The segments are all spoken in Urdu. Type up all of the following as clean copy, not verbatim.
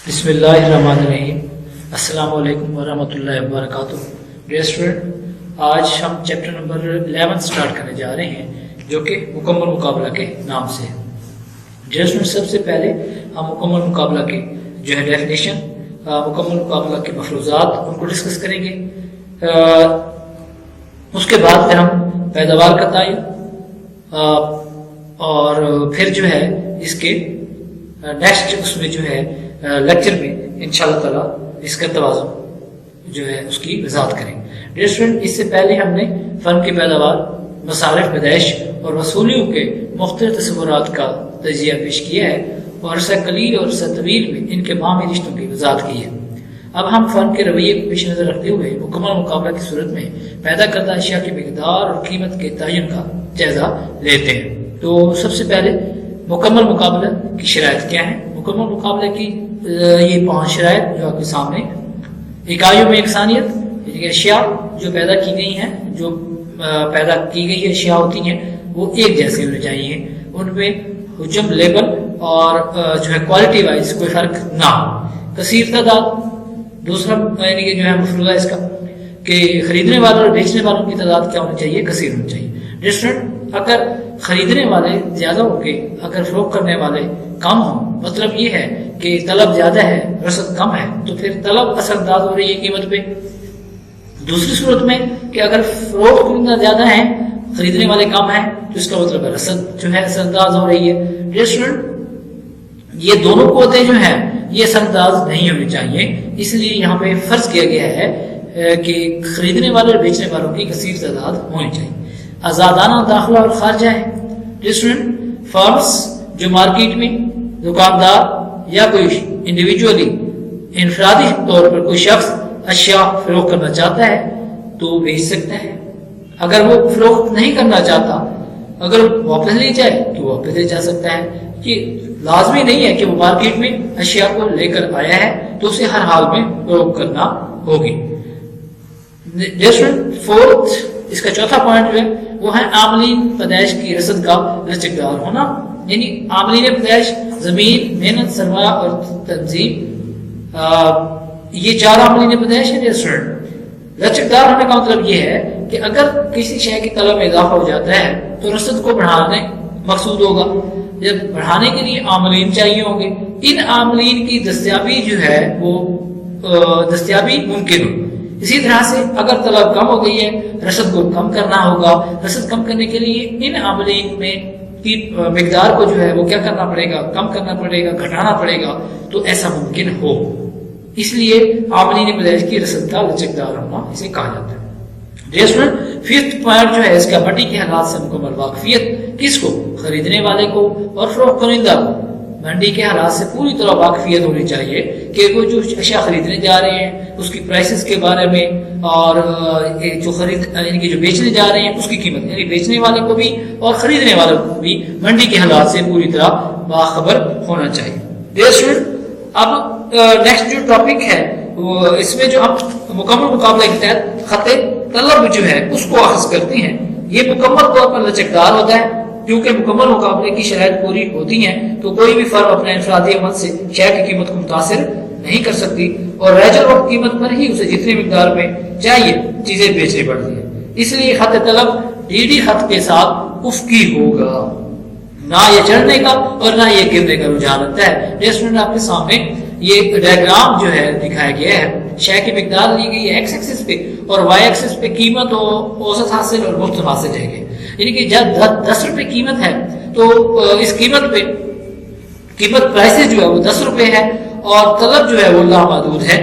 بسم اللہ الرحمن الرحیم۔ السلام علیکم ورحمۃ اللہ وبرکاتہ۔ ڈیئر اسٹوڈنٹ، آج ہم چیپٹر نمبر 11 سٹارٹ کرنے جا رہے ہیں جو کہ مکمل مقابلہ کے نام سے ہے۔ ڈیئر اسٹوڈنٹ، سب سے پہلے ہم مکمل مقابلہ کے جو ہے ڈیفینیشن، مکمل مقابلہ کے مفروضات ان کو ڈسکس کریں گے۔ اس کے بعد پھر ہم پیداوار کا تعین اور پھر جو ہے اس کے نیکسٹ اس میں جو ہے لیکچر میں انشاءاللہ تعالی اس کا توازن جو ہے اس کی وضاحت کریں گے۔ ڈیئر اسٹوڈنٹ، اس سے پہلے ہم نے فن کی پیداوار، مصارف، پیدائش اور وصولیوں کے مختلف تصورات کا تجزیہ پیش کیا ہے اور عرصہ قلیل اور عرصہ طویل میں ان کے باہمی رشتوں کی وضاحت کی ہے۔ اب ہم فن کے رویے کو پیش نظر رکھتے ہوئے مکمل مقابلہ کی صورت میں پیدا کردہ اشیاء کی مقدار اور قیمت کے تعین کا جائزہ لیتے ہیں۔ تو سب سے پہلے مکمل مقابلہ کی شرائط کیا ہیں؟ مکمل مقابلہ کی یہ 5 شرائط جو آپ کے سامنے: اکائیوں میں یکسانیت، یعنی اشیاء جو پیدا کی گئی ہیں، جو پیدا کی گئی اشیاء ہوتی ہیں وہ ایک جیسے ہونے چاہیے، ان میں حجم، لیبل اور جو ہے کوالٹی وائز کوئی فرق نہ ہو۔ کثیر تعداد، دوسرا یعنی کہ جو ہے مفروضہ اس کا کہ خریدنے والوں اور بیچنے والوں کی تعداد کیا ہونی چاہیے؟ کثیر ہونی چاہیے۔ ڈسٹرنٹ، اگر خریدنے والے زیادہ ہوں گے، اگر فروخت کرنے والے کم ہوں، مطلب یہ ہے کہ طلب زیادہ ہے، رسد کم ہے، تو پھر طلب اثر انداز ہو رہی ہے قیمت پہ۔ دوسری صورت میں کہ اگر فروخت زیادہ ہے، خریدنے والے کم ہیں، تو اس کا مطلب ہے رسد جو ہے اثر انداز ہو رہی ہے۔ ڈسٹرنٹ، یہ دونوں قوتیں جو ہیں یہ اثر انداز نہیں ہونی چاہیے، اس لیے یہاں پہ فرض کیا گیا ہے کہ خریدنے والے اور بیچنے والوں کی کثیر تعداد ہونی چاہیے۔ آزادانہ داخلہ اور خارجہ ہے۔ ڈسٹرنٹ، فارمز جو مارکیٹ میں دکاندار یا کوئی انڈیویجولی انفرادی طور پر کوئی شخص اشیاء فروخت کرنا چاہتا ہے تو بیچ سکتا ہے۔ اگر وہ فروخت نہیں کرنا چاہتا، اگر واپس لے جائے تو واپس لے جا سکتا ہے۔ یہ لازمی نہیں ہے کہ وہ مارکیٹ میں اشیاء کو لے کر آیا ہے تو اسے ہر حال میں فروخت کرنا ہوگی۔ فورتھ، اس کا چوتھا پوائنٹ جو ہے وہ ہے عاملین پیدائش کی رسد کا لچکدار ہونا، یعنی عاملین پیدائش زمین، محنت، سرمایہ اور تنظیم، یہ 4 عاملین پیدائش ہے۔ لچکدار ہونے کا مطلب یہ ہے کہ اگر کسی شے کی طلب میں اضافہ ہو جاتا ہے تو رسد کو بڑھانے مقصود ہوگا، جب بڑھانے کے لیے عاملین چاہیے ہوں گے، ان عاملین کی دستیابی جو ہے وہ دستیابی ممکن ہو۔ اسی طرح سے اگر طلب کم ہو گئی ہے، رسد کو کم کرنا ہوگا۔ رسد کم کرنے کے لیے ان عاملین میں کی مقدار کو جو ہے وہ کیا کرنا پڑے گا؟ کم کرنا پڑے گا، گھٹانا پڑے گا، تو ایسا ممکن ہو۔ اس لیے عاملین پیدائش کی رسد کا لچکدار ہونا اسے کہا جاتا ہے۔ ففتھ پوائنٹ جو ہے اس کا منڈی کے حالات سے مکمل واقفیت، کس کو؟ خریدنے والے کو اور فروخت کنندہ کو منڈی کے حالات سے پوری طرح واقفیت ہونی چاہیے کہ وہ جو اشیاء خریدنے جا رہے ہیں اس کی پرائسز کے بارے میں، اور جو یعنی کہ جو بیچنے جا رہے ہیں اس کی قیمت، یعنی بیچنے والے کو بھی اور خریدنے والے کو بھی منڈی کے حالات سے پوری طرح باخبر ہونا چاہیے۔ اب نیکسٹ جو ٹاپک ہے وہ اس میں جو ہم مکمل مقابلہ کے تحت خط طلب جو ہے اس کو اخذ کرتے ہیں، یہ مکمل طور پر لچکدار ہوتا ہے کیونکہ مکمل مقابلے کی شرائط پوری ہوتی ہیں تو کوئی بھی فرم اپنے انفرادی عمل سے شے کی قیمت کو متاثر نہیں کر سکتی اور ریجل وقت قیمت پر ہی اسے جتنی مقدار میں چاہیے چیزیں بیچنی پڑتی ہیں۔ اس لیے خط طلب ڈی خط کے ساتھ افقی ہوگا، نہ یہ چڑھنے کا اور نہ یہ گرنے کا رجحان رکھتا ہے۔ ریسٹورنٹ آپ کے سامنے یہ ڈائیگرام جو ہے دکھایا گیا ہے، شے کی مقدار لی گئی ہے ایکس ایکسس پہ اور وائی ایکسس پہ قیمت اور اوسط حاصل اور مفت حاصل ہے گے، یعنی کہ جب 10 روپے قیمت ہے تو اس قیمت پہ قیمت پرائسز جو ہے وہ 10 روپے ہے اور طلب جو ہے وہ لامحدود ہے۔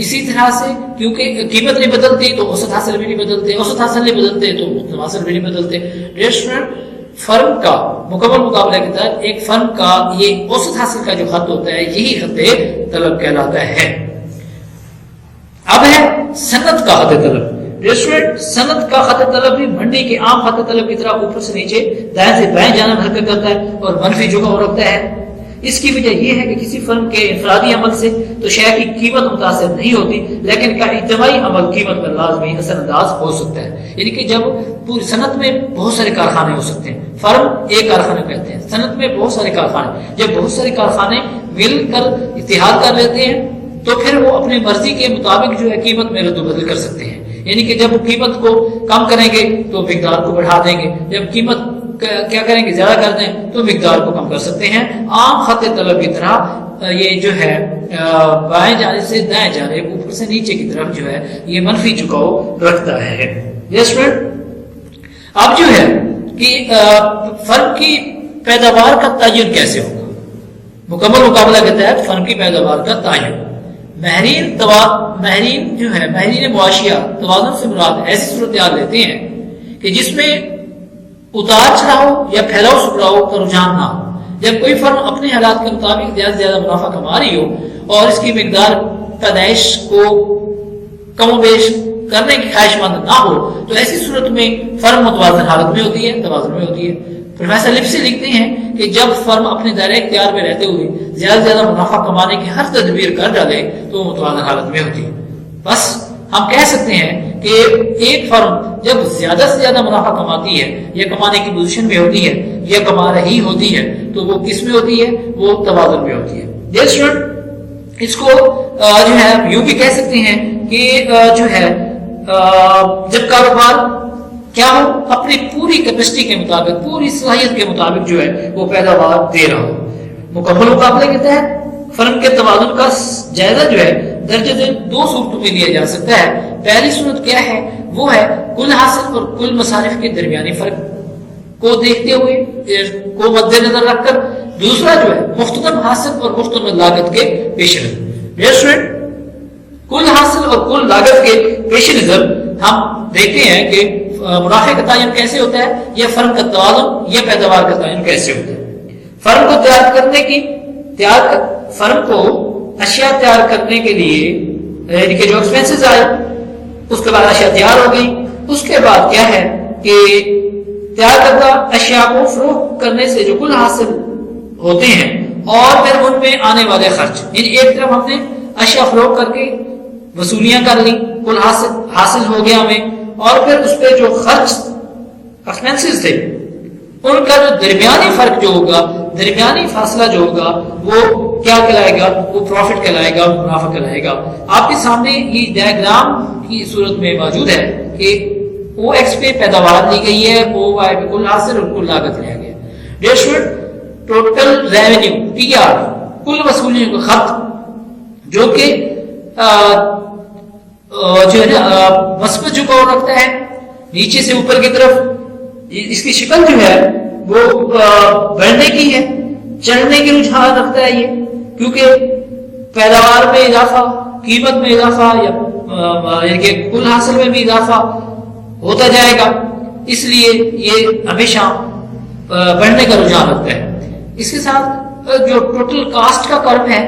اسی طرح سے کیونکہ قیمت نہیں بدلتی تو اوسط حاصل بھی نہیں بدلتے، اوسط حاصل نہیں بدلتے تو مفت حاصل بھی نہیں بدلتے۔ ریسٹورنٹ فرم کا مکمل مقابلہ کے تحت ایک فرم کا یہ اوسط حاصل کا جو خط ہوتا ہے یہی خط طلب کہلاتا ہے۔ اب ہے صنعت کا خط طلب۔ ریسٹورنٹ صنعت کا خط طلب بھی منڈی کے عام خط طلب کی طرح اوپر سے نیچے، دائیں سے بائیں جانب حرکت کرتا ہے اور منفی جھکاؤ رکھتا ہے۔ اس کی وجہ یہ ہے کہ کسی فرم کے انفرادی عمل سے تو شے کی قیمت متاثر نہیں ہوتی، لیکن کا اجتماعی عمل قیمت پر لازمی اثر انداز ہو سکتا ہے۔ یعنی کہ جب پوری صنعت میں بہت سارے کارخانے ہو سکتے ہیں، فرم ایک کارخانہ کہتے ہیں، صنعت میں بہت سارے کارخانے، جب بہت سارے کارخانے مل کر اتحاد کر لیتے ہیں تو پھر وہ اپنی مرضی کے مطابق جو ہے قیمت میں رد و بدل کر سکتے ہیں. یعنی کہ جب قیمت کو کم کریں گے تو مقدار کو بڑھا دیں گے، جب قیمت کیا کریں گے زیادہ کر دیں تو مقدار کو کم کر سکتے ہیں. عام خط طلب کی طرح یہ جو ہے بائیں جانب سے دائیں جانب اوپر سے نیچے کی طرف جو ہے یہ منفی جھکاؤ رکھتا ہے. یس فرینڈ، اب جو ہے کہ فرم کی پیداوار کا تعین کیسے ہوگا؟ مکمل مقابلہ کے تحت فرم کی پیداوار کا تعین. ماہرین جو ہے ماہرین معاشیات توازن سے مراد ایسی صورتحال لیتے ہیں کہ جس میں اتار چڑھاؤ یا پھیلاؤ سکڑاؤ کا رجحان نہ ہو. جب کوئی فرم اپنے حالات کے مطابق زیادہ سے زیادہ منافع کما رہی ہو اور اس کی مقدار پیدائش کو کم و بیش کرنے کی خواہش مند نہ ہو تو ایسی صورت میں فرم متوازن حالت میں ہوتی ہے، توازن میں ہوتی ہے. پروفیسر لپسی لکھتے ہیں کہ جب فرم اپنے دائرۂ اختیار میں رہتے ہوئے زیادہ سے زیادہ منافع کمانے کی ہر تدبیر کر ڈالے تو وہ متوازن حالت میں ہوتی ہے. بس ہم کہہ سکتے ہیں کہ ایک فرم جب زیادہ سے زیادہ منافع کماتی ہے یا کمانے کی پوزیشن میں ہوتی ہے یا کما رہی ہوتی ہے تو وہ کس میں ہوتی ہے؟ وہ توازن میں ہوتی ہے. ڈیئر اسٹوڈنٹ، اس کو جو ہے یوں بھی کہہ سکتے ہیں کہ جو ہے جب کاروبار کیا ہو اپنی پوری کیپیسٹی کے مطابق، پوری صلاحیت کے مطابق جو ہے وہ پیداوار دے رہا ہو. مکمل مقابلے کے تحت فرم کے توازن کا جائزہ جو ہے درجہ ذیل دو صورتوں میں لیا جا سکتا ہے. پہلی صورت کیا ہے؟ وہ ہے کل حاصل اور کل مصارف کے درمیانی فرق کو دیکھتے ہوئے کو مد نظر رکھ کر. دوسرا جو ہے مختتم حاصل اور مختتم لاگت کے پیش نظر. کل حاصل اور کل لاگت کے پیش نظر ہم دیکھتے ہیں کہ منافع کا تعین کیسے ہوتا ہے یا فرم کا توازن یا پیداوار کا تعین کیسے ہوتا ہے. فرم کو تیار کرنے کی فرم کو اشیاء تیار کرنے کے لیے یعنی کہ جو ایکسپینسز آئے اس کے بعد اشیاء تیار ہو گئی. اس کے بعد کیا ہے کہ تیار کردہ اشیاء کو فروخت کرنے سے جو کل حاصل ہوتے ہیں اور پھر ان میں آنے والے خرچ، یعنی ایک طرف ہم نے اشیاء فروخت کر کے وصولیاں کر لی، کل حاصل ہو گیا ہمیں، اور پھر اس پہ جو خرچ ایکسپینسز تھے ان کا جو درمیانی فرق جو ہوگا، درمیانی فاصلہ جو ہوگا وہ کیا کہلائے گا؟ وہ پروفٹ کہلائے گا، منافع کہلائے گا. آپ کے سامنے یہ ڈائیگرام کی صورت میں موجود ہے کہ او ایکس پہ پیداوار لی گئی ہے، او وائی پہ کل حاصل اور کل لاگت لیا گیا. Dear student, total revenue T R کل وصولیوں کا خط جو کہ جو ہے نا مثبت جھکاؤ رکھتا ہے نیچے سے اوپر کی طرف. اس کی شکل جو ہے وہ بڑھنے کی ہے، چڑھنے کی رجحان رکھتا ہے یہ، کیونکہ پیداوار میں اضافہ، قیمت میں اضافہ یا یعنی کہ کل حاصل میں بھی اضافہ ہوتا جائے گا، اس لیے یہ ہمیشہ بڑھنے کا رجحان رکھتا ہے. اس کے ساتھ جو ٹوٹل کاسٹ کا کرو ہے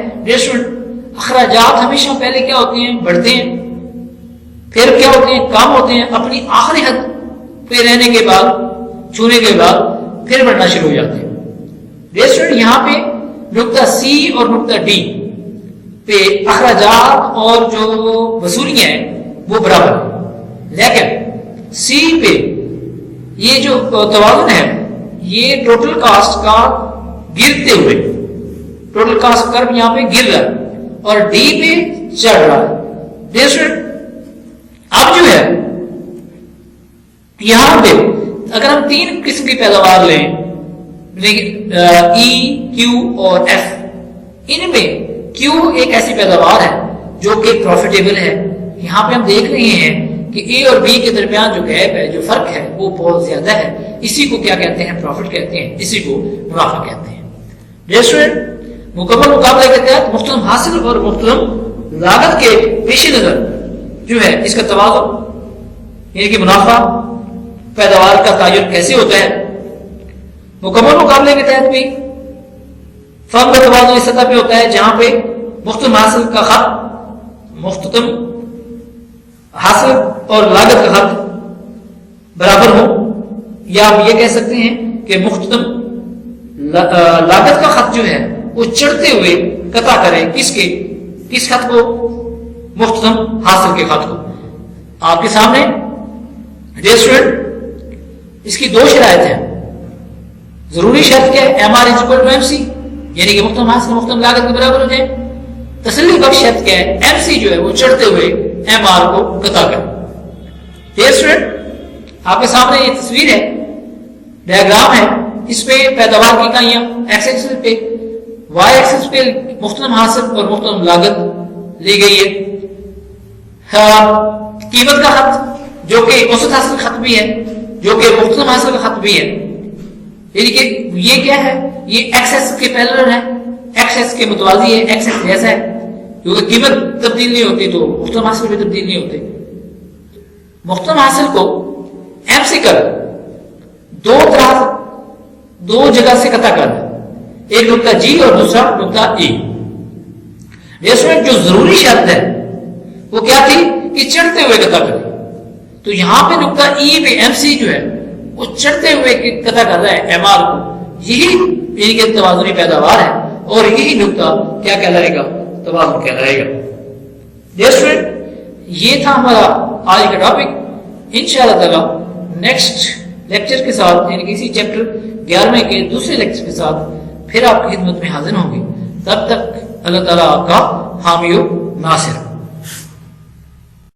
اخراجات ہمیشہ پہلے کیا ہوتے ہیں؟ بڑھتے ہیں، پھر کیا ہوتے ہیں؟ کم ہوتے ہیں، اپنی آخری حد پہ رہنے کے بعد، چھونے کے بعد پھر بڑھنا شروع ہو جاتے ہیں. ریسٹورنٹ یہاں پہ نقطہ سی اور نقطہ ڈی پہ اخراجات اور جو وصولیاں ہیں وہ برابر ہیں، لیکن سی پہ یہ جو توازن ہے یہ ٹوٹل کاسٹ کا گرتے ہوئے، ٹوٹل کاسٹ کرو یہاں پہ گر رہا ہے اور ڈی پہ چڑھ رہا ہے. ریسٹورنٹ اب جو ہے یہاں پہ اگر ہم تین قسم کی پیداوار لیں ای، کیو اور ایف، ان میں کیو ایک ایسی پیداوار ہے جو کہ پروفیٹیبل ہے. یہاں پہ ہم دیکھ رہے ہیں کہ اے اور بی کے درمیان جو گیپ ہے، جو فرق ہے وہ بہت زیادہ ہے. اسی کو کیا کہتے ہیں؟ پروفٹ کہتے ہیں، اسی کو منافع کہتے ہیں. ریسٹورنٹ مکمل مقابلے کے تحت مختلف حاصل اور مختلف لاگت کے پیش نظر جو ہے اس کا توازن یعنی کہ منافع پیداوار کا تعین کیسے ہوتا ہے؟ مکمل مقابلے کے تحت بھی فرم کا توازن اس سطح پہ ہوتا ہے جہاں پہ مختلف حاصل کا خط، مختتم حاصل اور لاگت کا خط برابر ہو، یا ہم یہ کہہ سکتے ہیں کہ مختتم لاگت کا خط جو ہے وہ چڑھتے ہوئے قطع کرے کس خط کو؟ مختتم حاصل کے خط کو. آپ کے سامنے ریسٹورنٹ اس کی دو شرائط ہیں. ضروری شرط کیا ہے؟ M R is equal to M C, یعنی کہ مختلف حاصل مختلف لاگت کے برابر ہو جائے. تسلی بخش شرط کیا ہے؟ ایم سی جو ہے وہ چڑھتے ہوئے ایم آر کو قطع کرے. ڈیئر اسٹوڈنٹ آپ کے سامنے یہ تصویر ہے، ڈائیگرام ہے، اس پہ پیداوار کی اکائیاں ایکس ایکسس پہ، وائی ایکسس پہ مختلف حاصل اور مختلف لاگت لی گئی ہے. قیمت کا خط جو کہ اوسط حاصل کا خط بھی ہے، جو کہ مختلف حاصل کا خط بھی ہے. یعنی کہ یہ کیا ہے؟ یہ ایکس ایکس کے پیرلل ہے، ایکس ایکس کے متوازی ہے، ایکس ایکس جیسا ہے، کیونکہ قیمت تبدیل نہیں ہوتی تو مختلف حاصل بھی تبدیل نہیں ہوتے. مختلف حاصل کو ایم سے کر دو جگہ سے قطع کرنا، ایک نقطہ جی اور دوسرا نقطہ ای. جو ضروری شرط ہے وہ کیا تھی کہ چڑھتے ہوئے قطع کرے. تو یہاں پہ نقطہ ای پہ ایم سی جو ہے وہ چڑھتے ہوئے قطع کر رہا ہے ایم آر کو. یہی ان کے توازنی پیداوار ہے اور یہی نقطہ کیا کہلائے گا؟ توازن کہلائے گا. یہ تھا ہمارا آج کا ٹاپک. انشاءاللہ تعالی نیکسٹ لیکچر کے ساتھ یعنی کسی چیپٹر 11 کے دوسرے لیکچر کے ساتھ پھر آپ کی خدمت میں حاضر ہوں گے. تب تک اللہ تعالیٰ آپ کا حامی و ناصر.